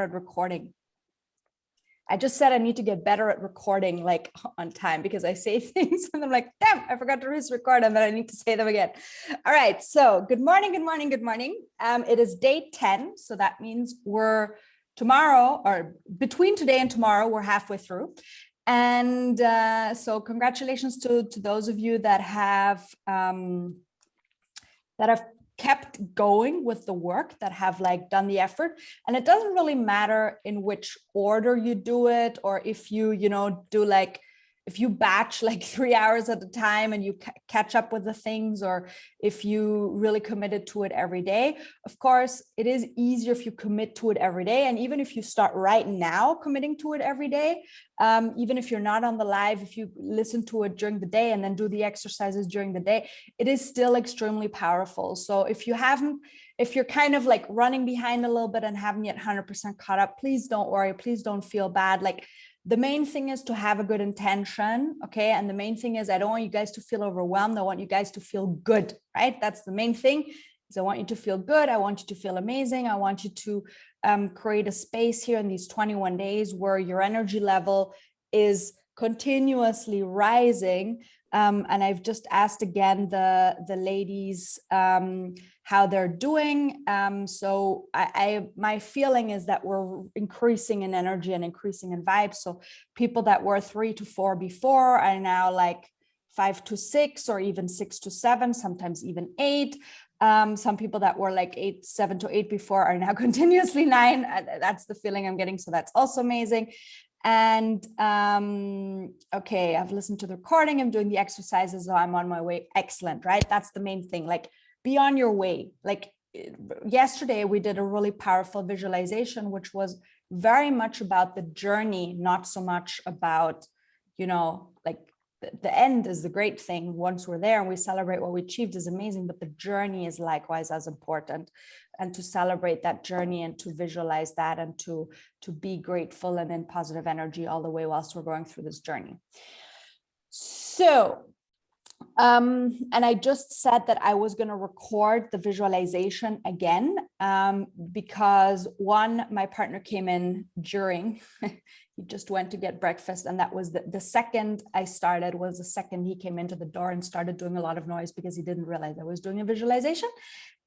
at recording. I just said I need to get better at recording like on time, because I say things and I'm like, damn, I forgot to record them, but I need to say them again. All right. So good morning, good morning, good morning. It is day 10. So that means we're tomorrow, or between today and tomorrow, we're halfway through. And so congratulations to those of you that have kept going with the work, that have like done the effort. And it doesn't really matter in which order you do it, or if you do like, if you batch like 3 hours at a time and you catch up with the things, or if you really committed to it every day. Of course, it is easier if you commit to it every day. And even if you start right now committing to it every day, even if you're not on the live, if you listen to it during the day and then do the exercises during the day, it is still extremely powerful. So if you're kind of like running behind a little bit and haven't yet 100% caught up, please don't worry. Please don't feel bad. Like, the main thing is to have a good intention, okay? And the main thing is, I don't want you guys to feel overwhelmed. I want you guys to feel good, right? That's the main thing, is I want you to feel good. I want you to feel amazing. I want you to create a space here in these 21 days where your energy level is continuously rising. And I've just asked again the ladies how they're doing. So my feeling is that we're increasing in energy and increasing in vibes. So people that were 3 to 4 before are now like 5 to 6, or even 6 to 7, sometimes even 8. Some people that were like 7 to 8 before are now continuously 9. That's the feeling I'm getting. So that's also amazing. And okay, I've listened to the recording, I'm doing the exercises, so I'm on my way. Excellent, right? That's the main thing. Like, be on your way. Like yesterday, we did a really powerful visualization, which was very much about the journey, not so much about, like the end is the great thing. Once we're there and we celebrate what we achieved is amazing, but the journey is likewise as important. And to celebrate that journey and to visualize that and to be grateful and in positive energy all the way whilst we're going through this journey. So, and I just said that I was going to record the visualization again, because one, my partner came in during, he just went to get breakfast. And that was the second I started, was the second he came into the door and started doing a lot of noise, because he didn't realize I was doing a visualization.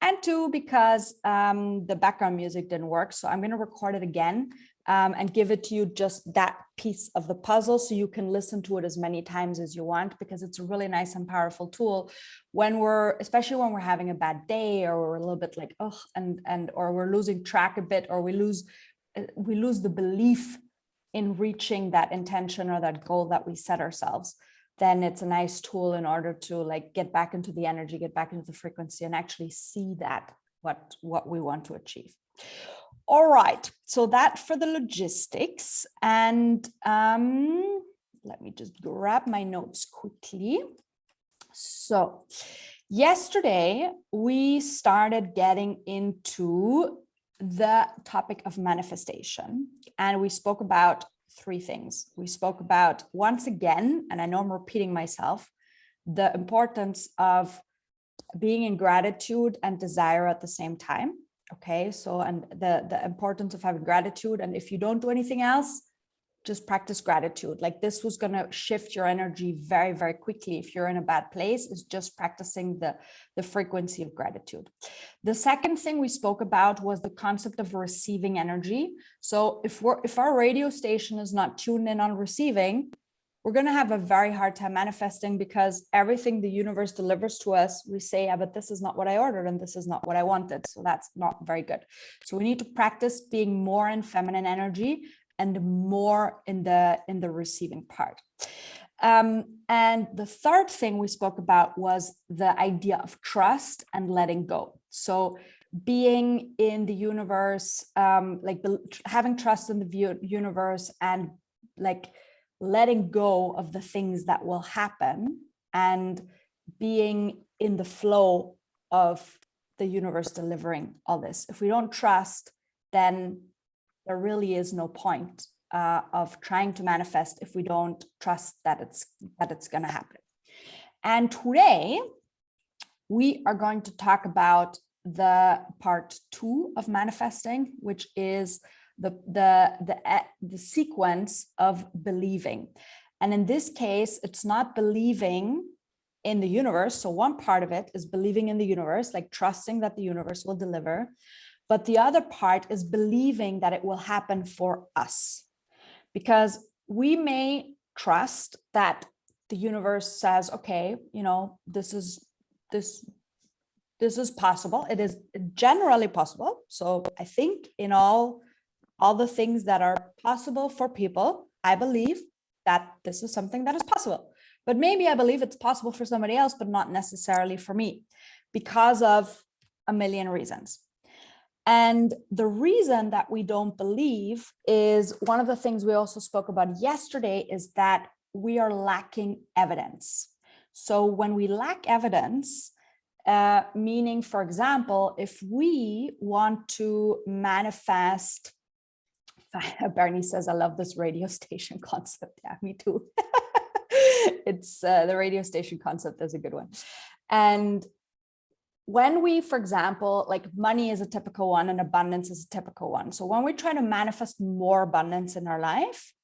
And 2, because the background music didn't work. So I'm going to record it again and give it to you, just that piece of the puzzle, so you can listen to it as many times as you want, because it's a really nice and powerful tool when especially when we're having a bad day, or we're a little bit like, oh, or we're losing track a bit, or we lose the belief in reaching that intention or that goal that we set ourselves. Then it's a nice tool in order to like get back into the energy, get back into the frequency, and actually see that what we want to achieve. All right, so that for the logistics. And let me just grab my notes quickly. So yesterday we started getting into the topic of manifestation, and we spoke about 3 things. We spoke about, once again, and I know I'm repeating myself, the importance of being in gratitude and desire at the same time. Okay, so, and the importance of having gratitude. And if you don't do anything else, just practice gratitude. Like, this was going to shift your energy very, very quickly. If you're in a bad place, is just practicing the frequency of gratitude. The second thing we spoke about was the concept of receiving energy. So if our radio station is not tuned in on receiving, we're going to have a very hard time manifesting, because everything the universe delivers to us, we say, yeah, but this is not what I ordered and this is not what I wanted. So that's not very good. So we need to practice being more in feminine energy and more in the receiving part. And the third thing we spoke about was the idea of trust and letting go. So being in the universe, having trust in the universe, and like letting go of the things that will happen, and being in the flow of the universe delivering all this. If we don't trust, then there really is no point of trying to manifest if we don't trust that it's going to happen. And today we are going to talk about the part 2 of manifesting, which is the sequence of believing. And in this case, it's not believing in the universe. So one part of it is believing in the universe, like trusting that the universe will deliver. But the other part is believing that it will happen for us. Because we may trust that the universe says, okay, you know, this is possible. It is generally possible. So I think in all the things that are possible for people, I believe that this is something that is possible. But maybe I believe it's possible for somebody else, but not necessarily for me, because of a million reasons. And the reason that we don't believe is one of the things we also spoke about yesterday, is that we are lacking evidence. So when we lack evidence, meaning, for example, if we want to manifest, Bernie says, I love this radio station concept. Yeah, me too. It's the radio station concept is a good one. And when we, for example, like money is a typical one and abundance is a typical one. So when we try to manifest more abundance in our life,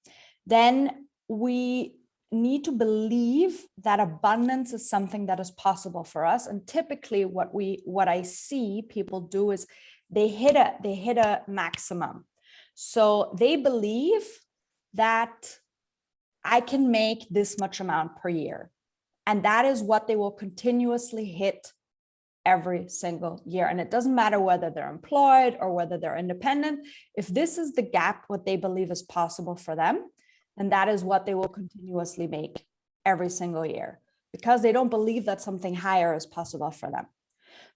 then we need to believe that abundance is something that is possible for us. And typically what I see people do is they hit a maximum. So they believe that I can make this much amount per year. And that is what they will continuously hit every single year. And it doesn't matter whether they're employed or whether they're independent. If this is the gap, what they believe is possible for them, then that is what they will continuously make every single year, because they don't believe that something higher is possible for them.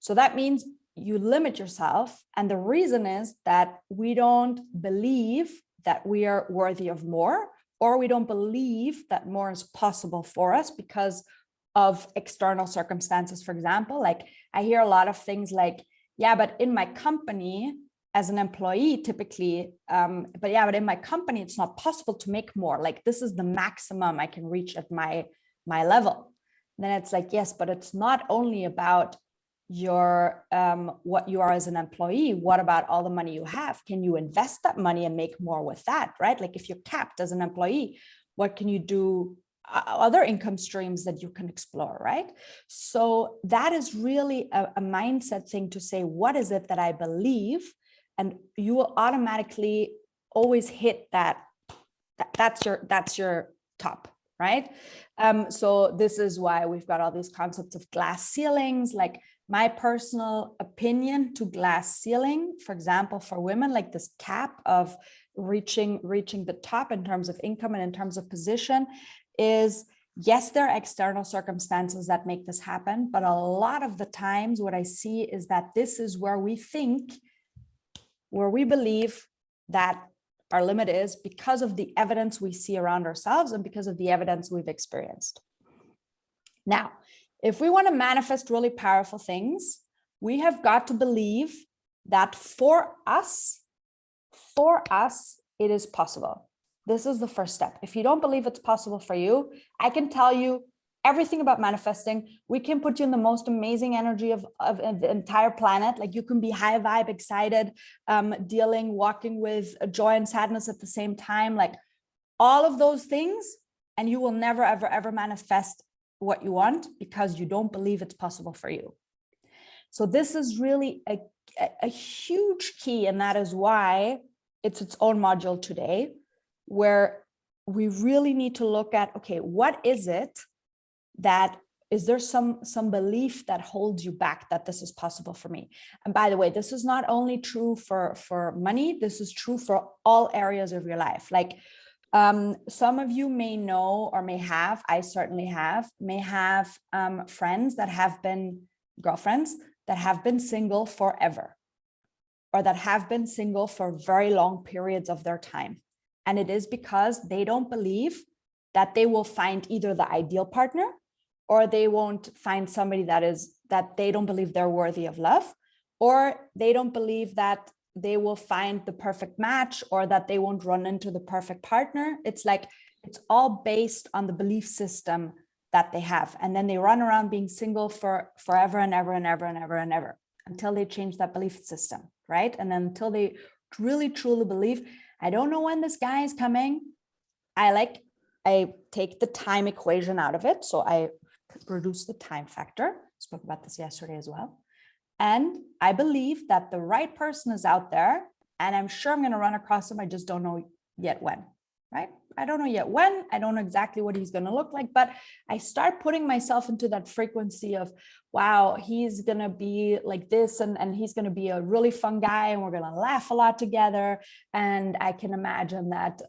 So that means you limit yourself. And the reason is that we don't believe that we are worthy of more, or we don't believe that more is possible for us because of external circumstances. For example, like I hear a lot of things like, yeah, but in my company as an employee, typically, but in my company, it's not possible to make more. Like this is the maximum I can reach at my level. And then it's like, yes, but it's not only about your what you are as an employee. What about all the money you have? Can you invest that money and make more with that, right? Like if you're capped as an employee, what can you do? Other income streams that you can explore, right? So that is really a mindset thing to say, what is it that I believe? And you will automatically always hit that. That's your top, right? So this is why we've got all these concepts of glass ceilings. Like my personal opinion to glass ceiling, for example, for women, like this cap of reaching the top in terms of income and in terms of position, is yes, there are external circumstances that make this happen, but a lot of the times what I see is that this is where we believe that our limit is, because of the evidence we see around ourselves and because of the evidence we've experienced. Now, if we want to manifest really powerful things, we have got to believe that for us, it is possible. This is the first step. If you don't believe it's possible for you, I can tell you everything about manifesting. We can put you in the most amazing energy of the entire planet. Like you can be high vibe, excited, walking with joy and sadness at the same time, like all of those things. And you will never, ever, ever manifest what you want because you don't believe it's possible for you. So this is really a huge key. And that is why it's its own module today, where we really need to look at, okay, what is it that, is there some belief that holds you back that this is possible for me? And by the way, this is not only true for money, this is true for all areas of your life. Like some of you may know or may have, I certainly have, friends that have been girlfriends that have been single forever, or that have been single for very long periods of their time. And it is because they don't believe that they will find either the ideal partner, or they won't find somebody that they don't believe they're worthy of love, or they don't believe that they will find the perfect match, or that they won't run into the perfect partner. It's like, it's all based on the belief system that they have. And then they run around being single for forever and ever and ever and ever and ever until they change that belief system, right? And then until they really truly believe, I don't know when this guy is coming. I take the time equation out of it. So I reduce the time factor. Spoke about this yesterday as well. And I believe that the right person is out there, and I'm sure I'm going to run across him. I just don't know yet when, right? I don't know yet when. I don't know exactly what he's going to look like, but I start putting myself into that frequency of, wow, he's going to be like this, and he's going to be a really fun guy, and we're going to laugh a lot together. And I can imagine that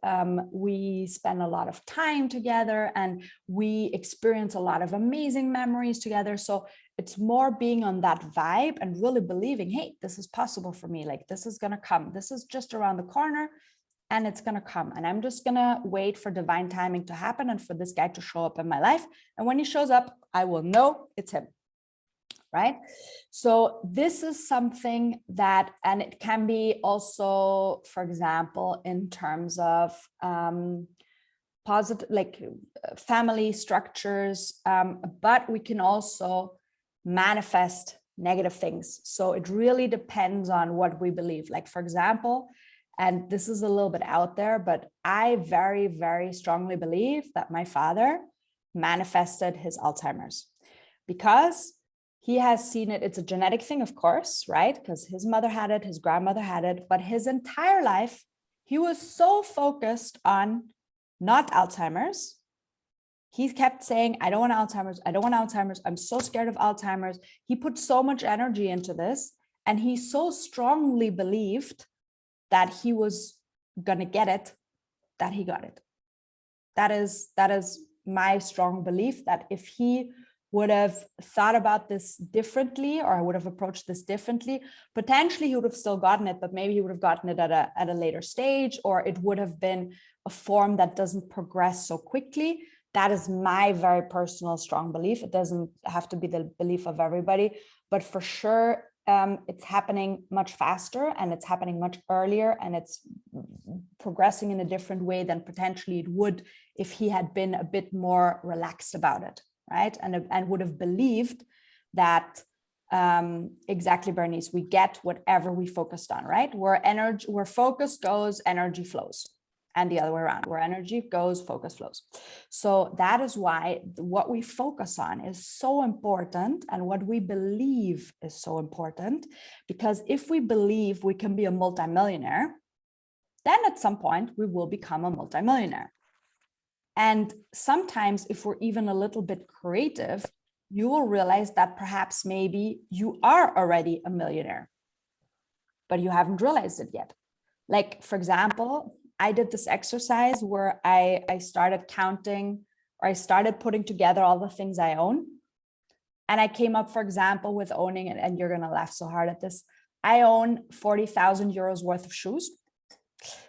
we spend a lot of time together, and we experience a lot of amazing memories together. So it's more being on that vibe and really believing, hey, this is possible for me. Like, this is going to come. This is just around the corner, and it's going to come. And I'm just going to wait for divine timing to happen and for this guy to show up in my life. And when he shows up, I will know it's him. Right? So this is something that, and it can be also, for example, in terms of positive, like family structures, but we can also manifest negative things. So it really depends on what we believe. Like, for example, and this is a little bit out there, but I very, very strongly believe that my father manifested his Alzheimer's, because he has seen it. It's a genetic thing, of course, right? Because his mother had it, his grandmother had it, but his entire life, he was so focused on not Alzheimer's. He kept saying, I don't want Alzheimer's. I don't want Alzheimer's. I'm so scared of Alzheimer's. He put so much energy into this, and he so strongly believed that he was going to get it, that he got it. That is my strong belief, that if he would have thought about this differently, or I would have approached this differently, potentially he would have still gotten it, but maybe he would have gotten it at a later stage, or it would have been a form that doesn't progress so quickly. That is my very personal strong belief. It doesn't have to be the belief of everybody, but for sure, it's happening much faster, and it's happening much earlier, and it's progressing in a different way than potentially it would if he had been a bit more relaxed about it, right? And would have believed that, exactly, Bernice, we get whatever we focused on, right? Where focus goes, energy flows. And the other way around, where energy goes, focus flows. So that is why what we focus on is so important, and what we believe is so important, because if we believe we can be a multimillionaire, then at some point we will become a multimillionaire. And sometimes, if we're even a little bit creative, you will realize that perhaps maybe you are already a millionaire, but you haven't realized it yet. Like, for example, I did this exercise where I started counting, or I started putting together all the things I own. And I came up, for example, with owning, and you're going to laugh so hard at this, I own 40,000 euros worth of shoes.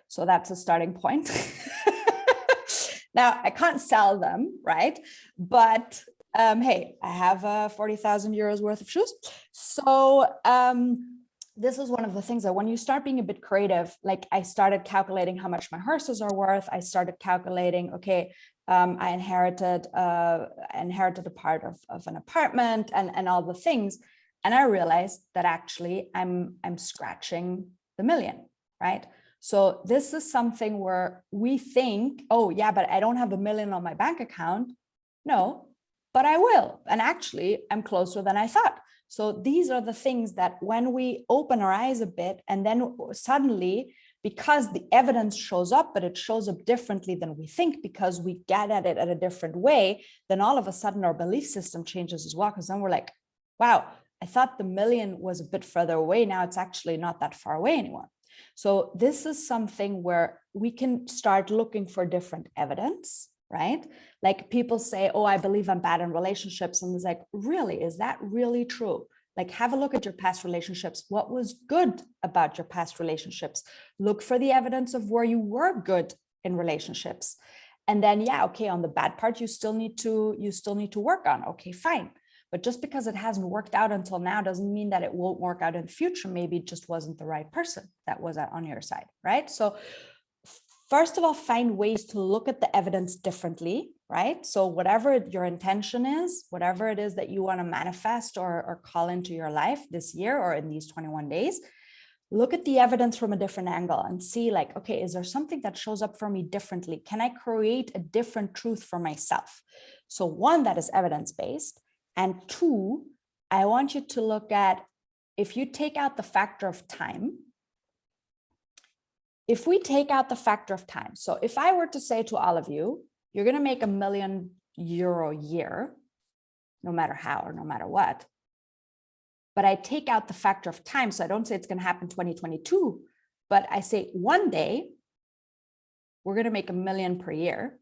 So that's a starting point. Now, I can't sell them, right? But hey, I have 40,000 euros worth of shoes. So this is one of the things that when you start being a bit creative, like I started calculating how much my horses are worth. I started calculating, okay, I inherited a part of an apartment and all the things. And I realized that actually I'm scratching the million, right? So this is something where we think, oh yeah, but I don't have $1 million on my bank account. No, but I will. And actually I'm closer than I thought. So these are the things that when we open our eyes a bit, and then suddenly, because the evidence shows up, but it shows up differently than we think, because we get at it at a different way, then all of a sudden our belief system changes as well. Because then we're like, wow, I thought the million was a bit further away. Now it's actually not that far away anymore. So this is something where we can start looking for different evidence, right? Like people say, oh, I believe I'm bad in relationships. And it's like, really, is that really true? Like, have a look at your past relationships. What was good about your past relationships? Look for the evidence of where you were good in relationships. And then, yeah, okay, on the bad part, you still need to work on. Okay, fine. But just because it hasn't worked out until now doesn't mean that it won't work out in the future. Maybe it just wasn't the right person that was on your side, right? So first of all, find ways to look at the evidence differently, right? So whatever your intention is, whatever it is that you want to manifest or call into your life this year or in these 21 days, look at the evidence from a different angle and see like, okay, is there something that shows up for me differently? Can I create a different truth for myself? So one, that is evidence-based. And two, I want you to look at, if you take out the factor of time, if we take out the factor of time, so if I were to say to all of you, you're going to make €1 million a year, no matter how or no matter what, but I take out the factor of time. So I don't say it's going to happen 2022, but I say one day we're going to make $1 million per year.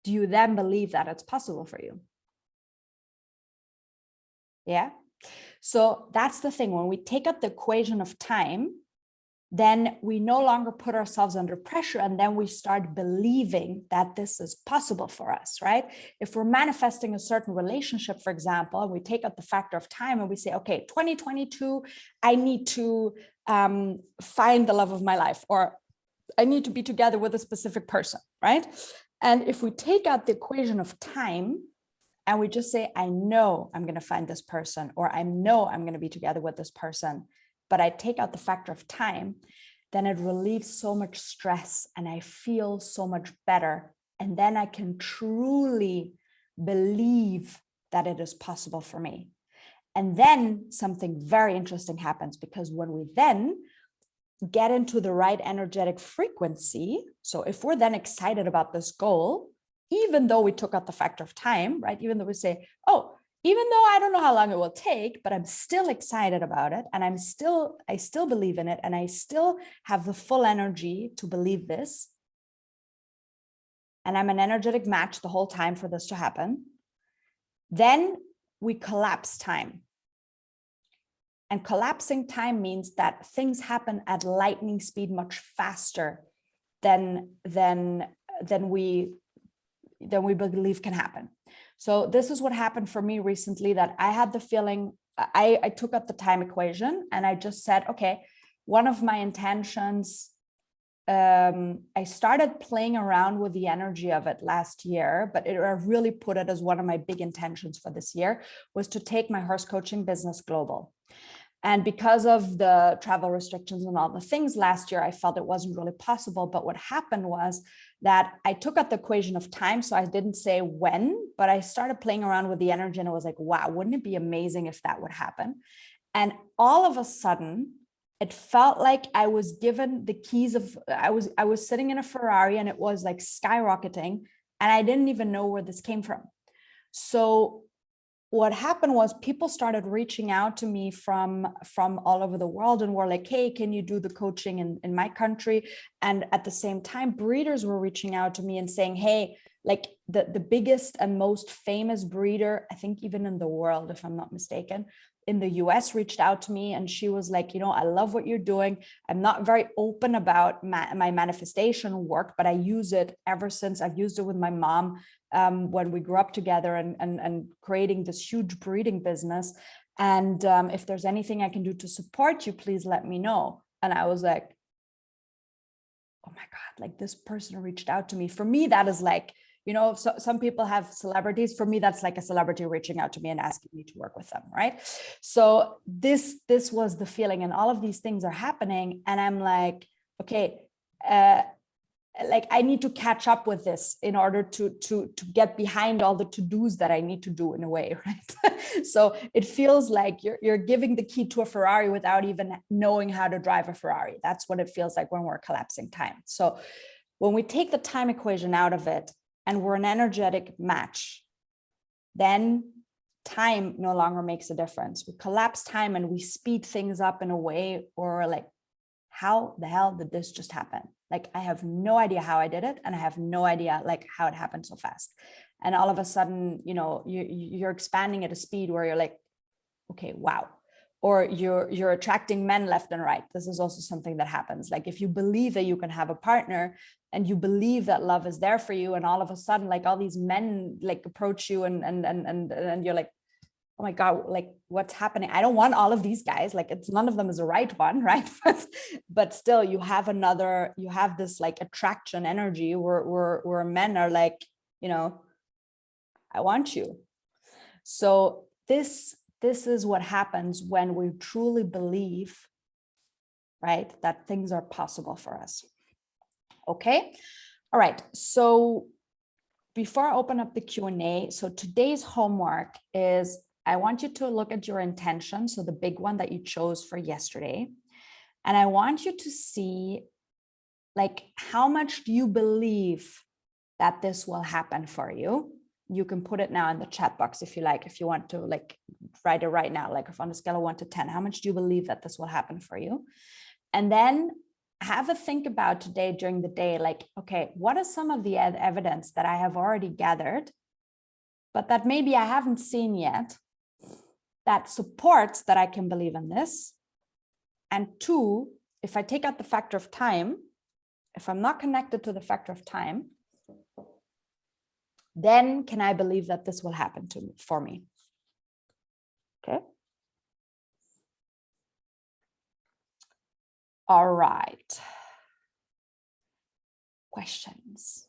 Do you then believe that it's possible for you? Yeah. So that's the thing. When we take out the equation of time, then we no longer put ourselves under pressure, and then we start believing that this is possible for us, right? If we're manifesting a certain relationship, for example, and we take out the factor of time and we say, okay, 2022, I need to find the love of my life, or I need to be together with a specific person, right? And if we take out the equation of time and we just say, I know I'm going to find this person, or I know I'm going to be together with this person, but I take out the factor of time, then it relieves so much stress and I feel so much better. And then I can truly believe that it is possible for me. And then something very interesting happens, because when we then get into the right energetic frequency, so if we're then excited about this goal, even though we took out the factor of time, right? Even though we say, oh, even though I don't know how long it will take, but I'm still excited about it. And I still believe in it. And I still have the full energy to believe this. And I'm an energetic match the whole time for this to happen. Then we collapse time. And collapsing time means that things happen at lightning speed much faster than we believe can happen. So this is what happened for me recently, that I had the feeling, I took up the time equation and I just said, okay, one of my intentions, I started playing around with the energy of it last year, but I really put it as one of my big intentions for this year, was to take my horse coaching business global. And because of the travel restrictions and all the things last year, I felt it wasn't really possible. But what happened was that I took out the equation of time. So I didn't say when, but I started playing around with the energy, and it was like, wow, wouldn't it be amazing if that would happen? And all of a sudden, it felt like I was given the keys of, I was sitting in a Ferrari and it was like skyrocketing, and I didn't even know where this came from. So what happened was people started reaching out to me from all over the world and were like, hey, can you do the coaching in my country? And at the same time, breeders were reaching out to me and saying, hey, like the biggest and most famous breeder, I think even in the world, if I'm not mistaken, in the US, reached out to me, and she was like, I love what you're doing. I'm not very open about my manifestation work, but I use it ever since. I've used it with my mom when we grew up together and creating this huge breeding business. And if there's anything I can do to support you, please let me know. And I was like, oh my God, like this person reached out to me. For me, that is like, so some people have celebrities. For me, that's like a celebrity reaching out to me and asking me to work with them, right? So this was the feeling, and all of these things are happening. And I'm like, okay, like I need to catch up with this in order to get behind all the to-dos that I need to do in a way, right? So it feels like you're giving the key to a Ferrari without even knowing how to drive a Ferrari. That's what it feels like when we're collapsing time. So when we take the time equation out of it and we're an energetic match, then time no longer makes a difference. We collapse time and we speed things up in a way, or like, how the hell did this just happen? Like, I have no idea how I did it, and I have no idea like how it happened so fast. And all of a sudden, you're expanding at a speed where you're like, okay, wow. Or you're attracting men left and right. This is also something that happens. Like, if you believe that you can have a partner and you believe that love is there for you, and all of a sudden, like all these men like approach you and you're like, oh my God, like what's happening? I don't want all of these guys. Like, it's none of them is the right one, right? But still, you have this like attraction energy where men are like, I want you. So this is what happens when we truly believe right? That things are possible for us. Okay. All right. So before I open up the Q&A, so today's homework is I want you to look at your intention. So the big one that you chose for yesterday. And I want you to see, like, how much do you believe that this will happen for you? You can put it now in the chat box if you like, if you want to like write it right now, like if on a scale of 1 to 10, how much do you believe that this will happen for you? And then have a think about today during the day, like, okay, what are some of the evidence that I have already gathered, but that maybe I haven't seen yet, that supports that I can believe in this? And 2, if I take out the factor of time, if I'm not connected to the factor of time, then can I believe that this will happen for me? Okay. All right. Questions?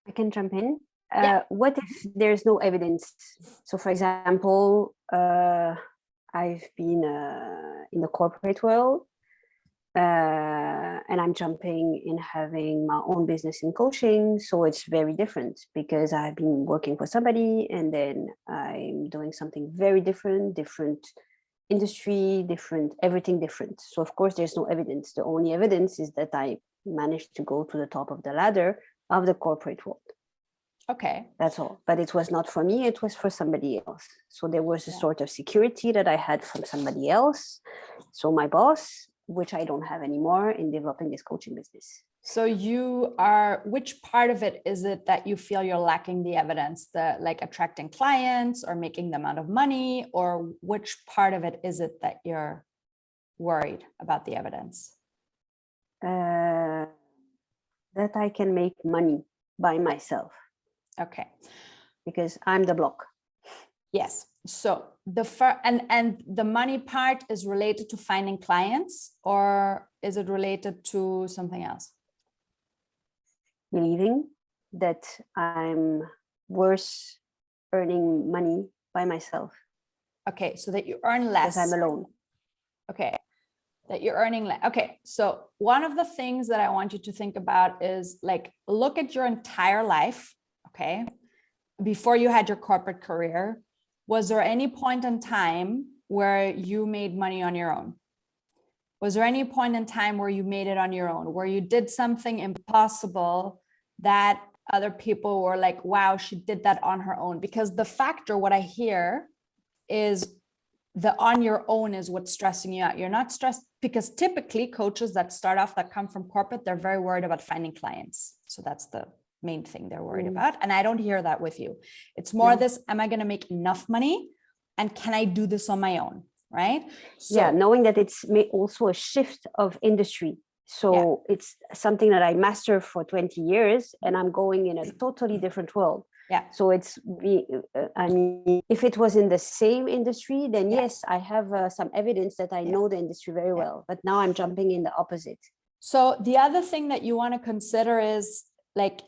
I can jump in. Yeah. What if there's no evidence? So, for example, I've been in the corporate world, and I'm jumping in having my own business in coaching. So it's very different because I've been working for somebody and then I'm doing something very different industry, different, everything different. So of course there's no evidence. The only evidence is that I managed to go to the top of the ladder of the corporate world. Okay. That's all. But it was not for me, it was for somebody else. So there was a sort of security that I had from somebody else. So my boss, which I don't have anymore in developing this coaching business. So you are, which part of it is it that you feel you're lacking the evidence, the like attracting clients or making the amount of money, or which part of it is it that you're worried about the evidence? That I can make money by myself. Okay. Because I'm the block. Yes. So the and the money part is related to finding clients, or is it related to something else? Believing that I'm worth earning money by myself. Okay, so that you earn less. Because I'm alone. Okay, that you're earning less. Okay, so one of the things that I want you to think about is like, look at your entire life, okay? Before you had your corporate career, was there any point in time where you made money on your own? Was there any point in time where you made it on your own, where you did something impossible that other people were like, wow, she did that on her own? Because the factor, what I hear is the on your own is what's stressing you out. You're not stressed because typically coaches that start off, that come from corporate, they're very worried about finding clients. So that's the main thing they're worried about. And I don't hear that with you. It's more this, am I going to make enough money? And can I do this on my own? Right? So, yeah, knowing that it's also a shift of industry. So it's something that I mastered for 20 years and I'm going in a totally different world. Yeah. So it's, I mean, if it was in the same industry, then yes, I have some evidence that I know the industry very well, but now I'm jumping in the opposite. So the other thing that you want to consider is like,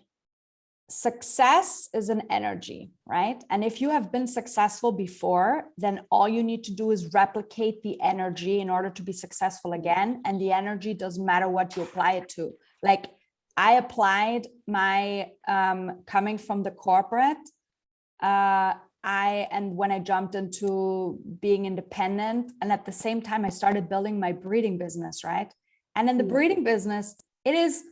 success is an energy, right? And if you have been successful before, then all you need to do is replicate the energy in order to be successful again. And the energy doesn't matter what you apply it to. Like I applied my coming from the corporate, and when I jumped into being independent, and at the same time I started building my breeding business, right? And in the breeding business, it is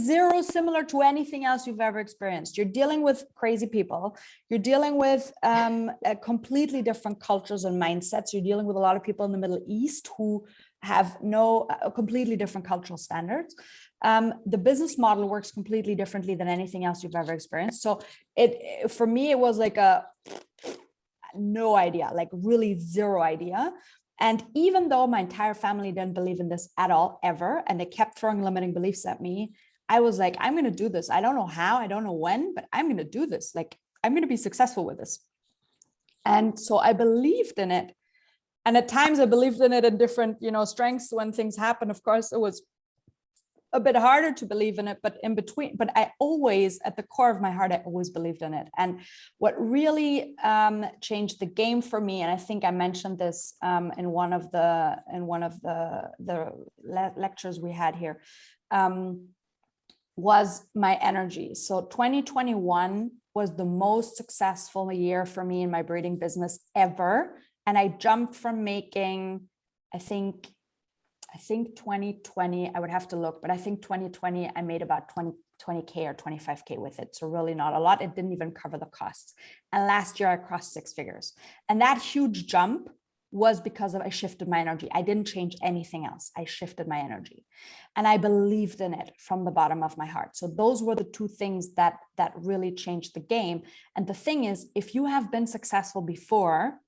zero similar to anything else you've ever experienced. You're dealing with crazy people. You're dealing with completely different cultures and mindsets. You're dealing with a lot of people in the Middle East who have completely different cultural standards. The business model works completely differently than anything else you've ever experienced. So for me, it was like no idea, like really zero idea. And even though my entire family didn't believe in this at all, ever, and they kept throwing limiting beliefs at me, I was like, I'm going to do this. I don't know how, I don't know when, but I'm going to do this. Like, I'm going to be successful with this. And so I believed in it. And at times I believed in it in different, strengths. When things happen, of course, it was a bit harder to believe in it, but in between, but I always, at the core of my heart, I always believed in it. And what really changed the game for me, and I think I mentioned this in one of the lectures we had here, was my energy. So 2021 was the most successful year for me in my breeding business ever. And I jumped from making, I think 2020, I would have to look, but I think 2020, I made about 20K or 25K with it. So really not a lot. It didn't even cover the costs. And last year I crossed 6 figures. And that huge jump was because I shifted my energy. I didn't change anything else. I shifted my energy. And I believed in it from the bottom of my heart. So those were the two things that really changed the game. And the thing is, if you have been successful before,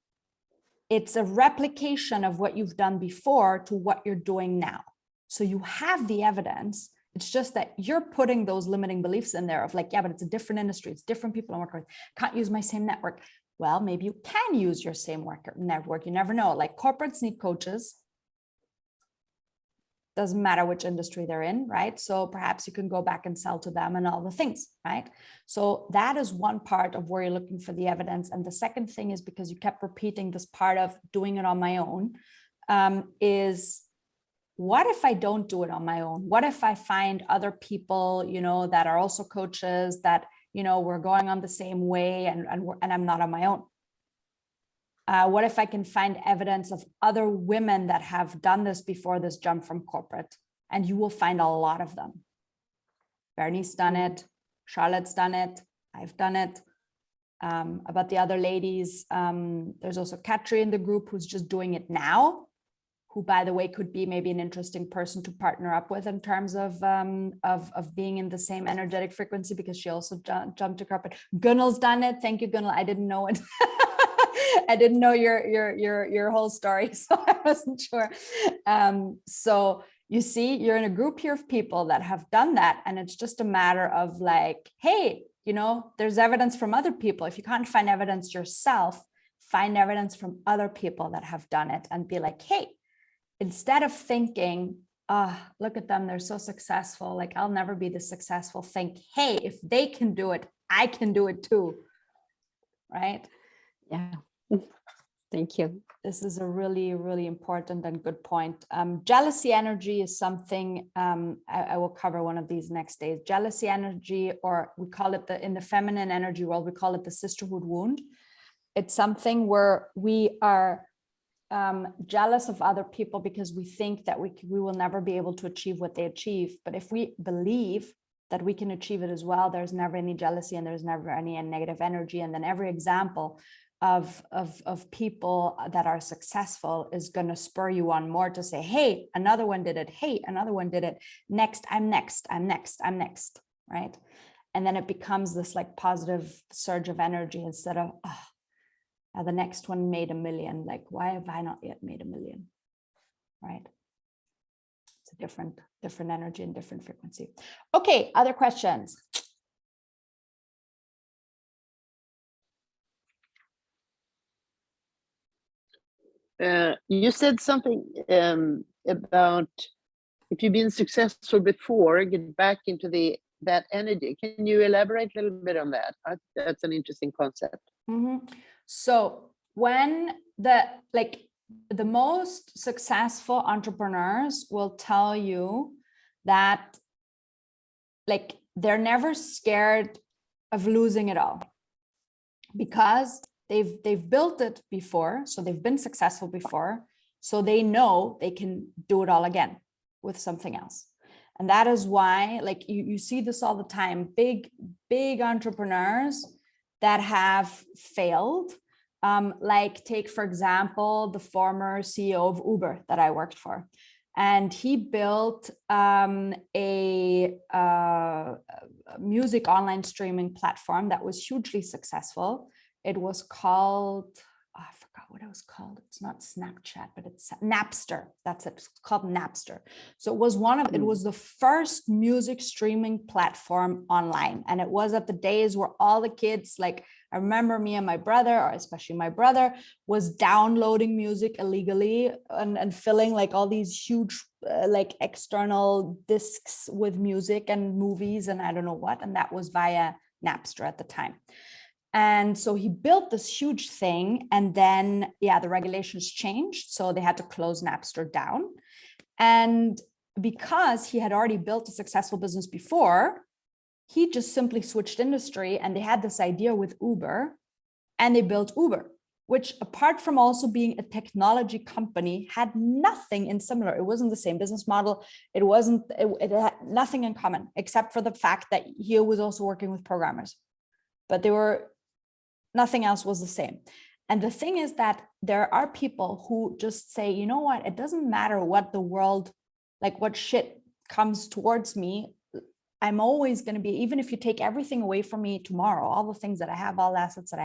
it's a replication of what you've done before to what you're doing now. So you have the evidence. It's just that you're putting those limiting beliefs in there of like, yeah, but it's a different industry. It's different people I'm working with. Can't use my same network. Well, maybe you can use your same network. You never know. Like corporates need coaches. Doesn't matter which industry they're in, right? So perhaps you can go back and sell to them and all the things, right? So that is one part of where you're looking for the evidence. And the second thing is, because you kept repeating this part of doing it on my own, is what if I don't do it on my own? What if I find other people, that are also coaches that, we're going on the same way and I'm not on my own? What if I can find evidence of other women that have done this before, this jump from corporate? And you will find a lot of them. Bernie's done it. Charlotte's done it. I've done it. About the other ladies, there's also Katri in the group who's just doing it now, who, by the way, could be maybe an interesting person to partner up with in terms of being in the same energetic frequency, because she also jumped to corporate. Gunnel's done it. Thank you, Gunnel. I didn't know it. I didn't know your whole story, so I wasn't sure. So you see, you're in a group here of people that have done that, and it's just a matter of like, hey, there's evidence from other people. If you can't find evidence yourself, find evidence from other people that have done it, and be like, hey, instead of thinking, look at them, they're so successful, like I'll never be this successful, think, hey, if they can do it, I can do it too, right? Yeah. Thank you. This is a really, really important and good point. Jealousy energy is something I will cover one of these next days. Jealousy energy, or we call it in the feminine energy world, we call it the sisterhood wound. It's something where we are jealous of other people because we think that we will never be able to achieve what they achieve. But if we believe that we can achieve it as well, there's never any jealousy and there's never any negative energy. And then every example of people that are successful is going to spur you on more to say, hey, another one did it. Hey, another one did it. Next, I'm next, right? And then it becomes this like positive surge of energy instead of, the next one made 1 million. Like, why have I not yet made 1 million? Right? It's a different energy and different frequency. Okay, other questions? You said something about if you've been successful before, get back into that energy. Can you elaborate a little bit on that? That's an interesting concept. Mm-hmm. So when the most successful entrepreneurs will tell you that like they're never scared of losing it all, because they've built it before, so they've been successful before, so they know they can do it all again with something else. And that is why, like, you see this all the time, big entrepreneurs that have failed. Like take, for example, the former CEO of Uber that I worked for. And he built a music online streaming platform that was hugely successful. It was called, I forgot what it was called. It's not Snapchat, but it's Napster. That's it. It's called Napster. So it was it was the first music streaming platform online. And it was at the days where all the kids, like I remember me and my brother, or especially my brother, was downloading music illegally and filling like all these huge like external discs with music and movies and I don't know what. And that was via Napster at the time. And so he built this huge thing. And then, yeah, the regulations changed. So they had to close Napster down. And because he had already built a successful business before, he just simply switched industry. And they had this idea with Uber, and they built Uber, which apart from also being a technology company, had nothing in similar. It wasn't the same business model. It had nothing in common, except for the fact that he was also working with programmers. But nothing else was the same. And the thing is that there are people who just say, you know what, it doesn't matter what the world, like what shit comes towards me. I'm always going to be, even if you take everything away from me tomorrow, all the things that I have, all the assets that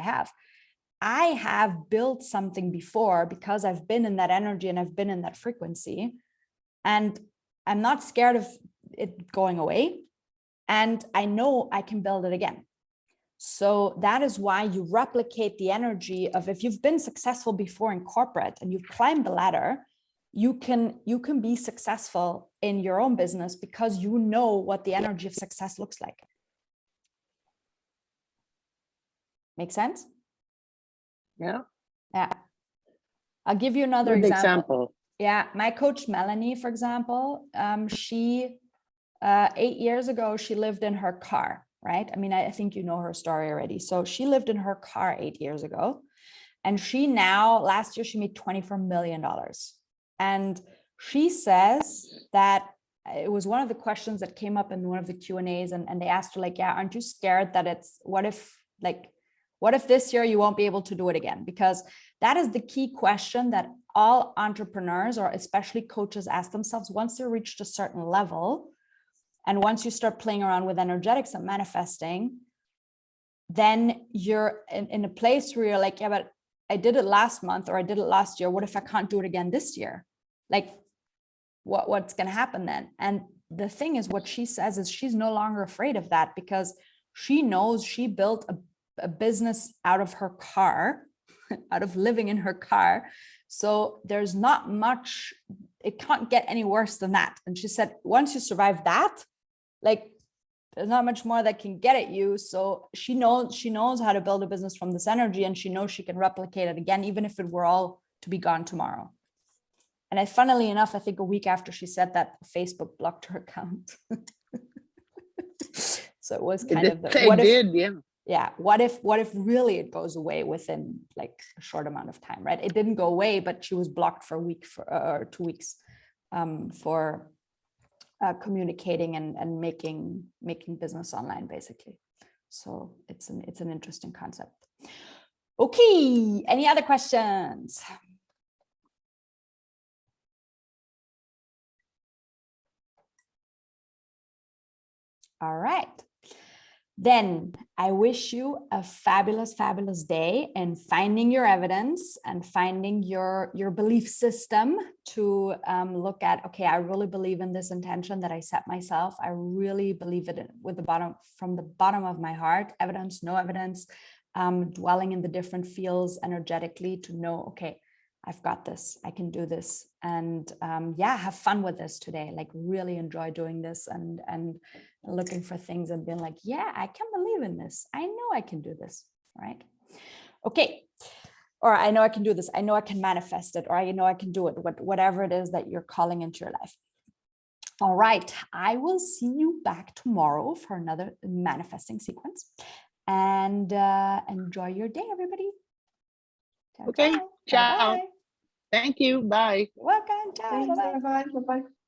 I have built something before because I've been in that energy and I've been in that frequency. And I'm not scared of it going away. And I know I can build it again. So that is why you replicate the energy of, if you've been successful before in corporate and you've climbed the ladder, you can be successful in your own business because you know what the energy of success looks like. Make sense? Yeah. Yeah. I'll give you another Good example. Yeah. My coach, Melanie, for example, she, 8 years ago, she lived in her car. Right? I mean, I think you know her story already. So she lived in her car 8 years ago. And she now, last year, she made $24 million. And she says that it was one of the questions that came up in one of the Q&As. And they asked her, like, yeah, aren't you scared that what if this year you won't be able to do it again? Because that is the key question that all entrepreneurs, or especially coaches, ask themselves once they reached a certain level. And once you start playing around with energetics and manifesting, then you're in a place where you're like, yeah, but I did it last month or I did it last year. What if I can't do it again this year? Like, what's going to happen then? And the thing is, what she says is she's no longer afraid of that because she knows she built a business out of her car, out of living in her car. So there's not much, it can't get any worse than that. And she said, once you survive that, like there's not much more that can get at you. So she knows how to build a business from this energy, and she knows she can replicate it again, even if it were all to be gone tomorrow. And funnily enough, I think a week after she said that, Facebook blocked her account. So it was kind of what if really it goes away within like a short amount of time, right? It didn't go away, but she was blocked for a week or 2 weeks for communicating and making business online, basically. So it's an interesting concept. Okay, any other questions? All right. Then I wish you a fabulous, fabulous day in finding your evidence and finding your belief system to look at, okay, I really believe in this intention that I set myself. I really believe it from the bottom of my heart, evidence, no evidence, dwelling in the different fields energetically to know, okay, I've got this, I can do this. And yeah, have fun with this today, like really enjoy doing this and looking for things and being like, yeah, I can believe in this. I know I can do this, right? Okay. Or I know I can do this. I know I can manifest it, or I know I can do it, whatever it is that you're calling into your life. All right. I will see you back tomorrow for another manifesting sequence, and enjoy your day, everybody. Okay. Ciao. Bye-bye. Thank you. Bye. Welcome. Ciao. Bye-bye. Bye-bye. Bye-bye.